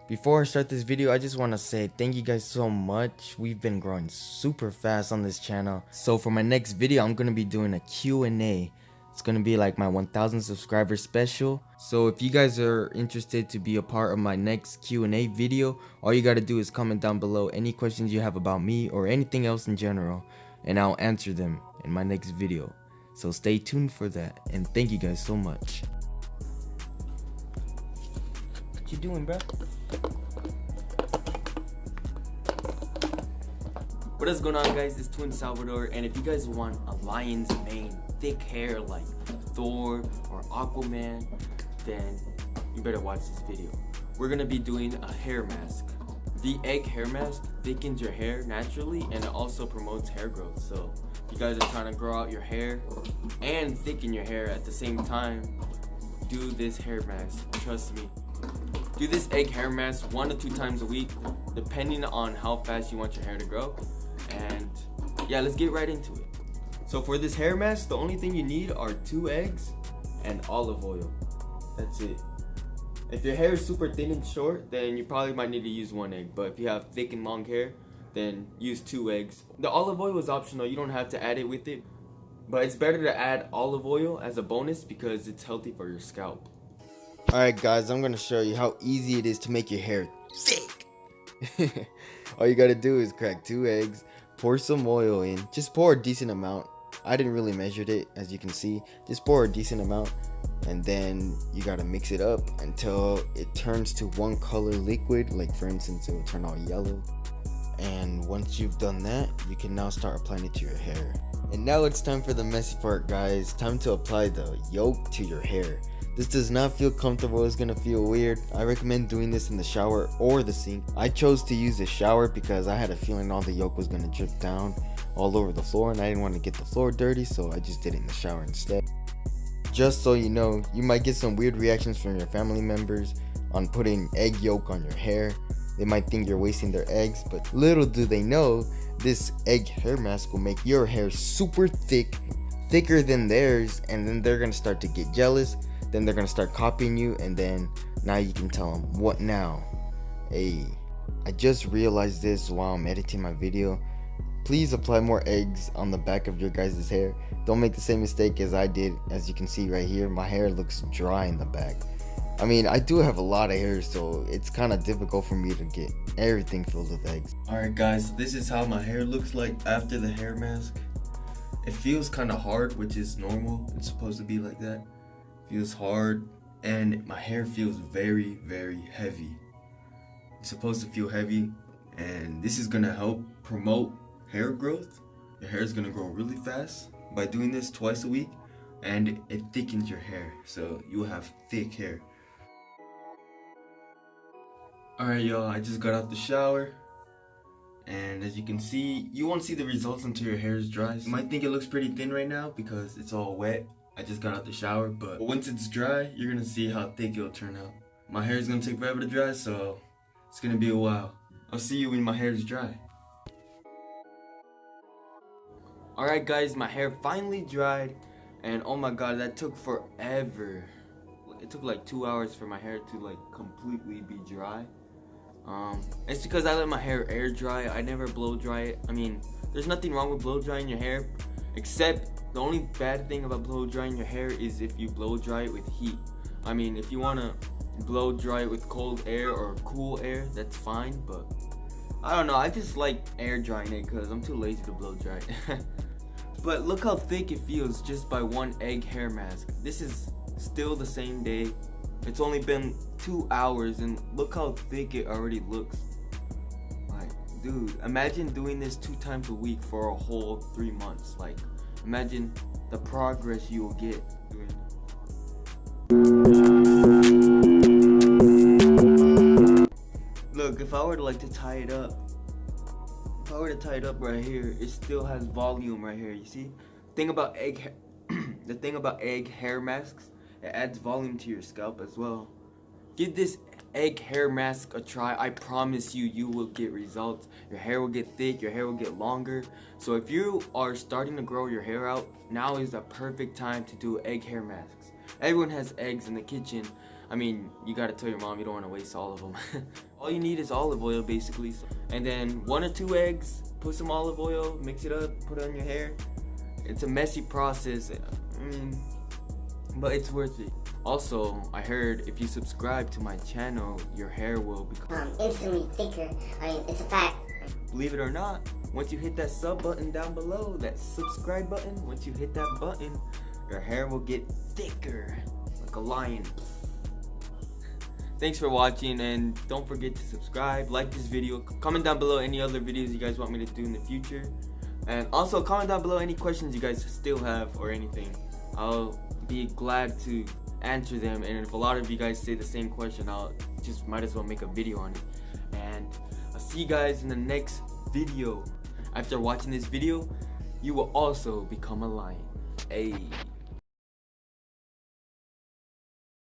Before I start this video, I just want to say thank you guys so much. We've been growing super fast on this channel. So for my next video, I'm going to be doing a Q&A. It's going to be like my 1000 subscriber special. So if you guys are interested to be a part of my next Q&A video, all you got to do is comment down below any questions you have about me or anything else in general, and I'll answer them in my next video. So stay tuned for that, and thank you guys so much. What you doing, bro? What is going on, guys? It's Twin Salvador, and if you guys want a lion's mane, thick hair like Thor or Aquaman, then you better watch this video. We're gonna be doing a hair mask. The egg hair mask thickens your hair naturally, and it also promotes hair growth. So if you guys are trying to grow out your hair and thicken your hair at the same time, do this hair mask. Trust me. Do this egg hair mask 1 to 2 times a week, depending on how fast you want your hair to grow. And yeah, let's get right into it. So for this hair mask, the only thing you need are 2 eggs and olive oil. That's it. If your hair is super thin and short, then you probably might need to use 1 egg. But if you have thick and long hair, then use 2 eggs. The olive oil is optional, you don't have to add it with it. But it's better to add olive oil as a bonus because it's healthy for your scalp. Alright guys, I'm going to show you how easy it is to make your hair thick. All you got to do is crack 2 eggs, pour some oil in, just pour a decent amount. I didn't really measure it, as you can see. Just pour a decent amount, and then you got to mix it up until it turns to one color liquid. Like for instance, it will turn all yellow. And once you've done that, you can now start applying it to your hair. And now it's time for the messy part, guys. Time to apply the yolk to your hair. This does not feel comfortable, it's gonna feel weird. I recommend doing this in the shower or the sink. I chose to use the shower because I had a feeling all the yolk was gonna drip down all over the floor, and I didn't want to get the floor dirty, so I just did it in the shower instead. Just so you know, you might get some weird reactions from your family members on putting egg yolk on your hair. They might think you're wasting their eggs, but little do they know, this egg hair mask will make your hair super thick, thicker than theirs, and then they're gonna start to get jealous. Then they're gonna start copying you, and then now you can tell them, what now? Hey, I just realized this while I'm editing my video. Please apply more eggs on the back of your guys' hair. Don't make the same mistake as I did. As you can see right here, my hair looks dry in the back. I mean, I do have a lot of hair, so it's kind of difficult for me to get everything filled with eggs. Alright guys, this is how my hair looks like after the hair mask. It feels kind of hard, which is normal. It's supposed to be like that. Feels hard, and my hair feels very, very heavy. It's supposed to feel heavy, and this is gonna help promote hair growth. Your hair is gonna grow really fast by doing this twice a week, and it thickens your hair, so you will have thick hair. Alright y'all, I just got out the shower, and as you can see, you won't see the results until your hair is dry. You might think it looks pretty thin right now because it's all wet. I just got out the shower, but once it's dry, you're gonna see how thick it'll turn out. My hair is gonna take forever to dry, so it's gonna be a while. I'll see you when my hair is dry. Alright guys, my hair finally dried, and oh my god, that took forever. It took like 2 hours for my hair to like completely be dry. It's because I let my hair air dry. I never blow dry it. I mean, there's nothing wrong with blow drying your hair, except the only bad thing about blow drying your hair is if you blow dry it with heat. I mean, if you want to blow dry it with cold air or cool air, that's fine, but I don't know, I just like air drying it because I'm too lazy to blow dry it. But look how thick it feels just by 1 egg hair mask. This is still the same day. It's only been 2 hours, and look how thick it already looks. Like, dude, imagine doing this 2 times a week for a whole 3 months. Like, imagine the progress you will get doing it. Look, if I were to like to tie it up, if I were to tie it up right here, it still has volume right here, you see? The thing about egg hair masks, it adds volume to your scalp as well. Give this egg hair mask a try. I promise you, you will get results. Your hair will get thick, your hair will get longer. So if you are starting to grow your hair out, now is the perfect time to do egg hair masks. Everyone has eggs in the kitchen. I mean, you gotta tell your mom you don't want to waste all of them. All you need is olive oil basically, and then 1 or 2 eggs, put some olive oil, mix it up, put it on your hair. It's a messy process, but it's worth it. Also, I heard if you subscribe to my channel, your hair will become instantly thicker. I mean, it's a fact. Believe it or not, once you hit that sub button down below, that subscribe button, once you hit that button, your hair will get thicker, like a lion. Thanks for watching, and don't forget to subscribe, like this video, comment down below any other videos you guys want me to do in the future, and also comment down below any questions you guys still have or anything. I'll be glad to answer them, and if a lot of you guys say the same question, I'll just might as well make a video on it. And I'll see you guys in the next video. After watching this video, you will also become a lion. Hey.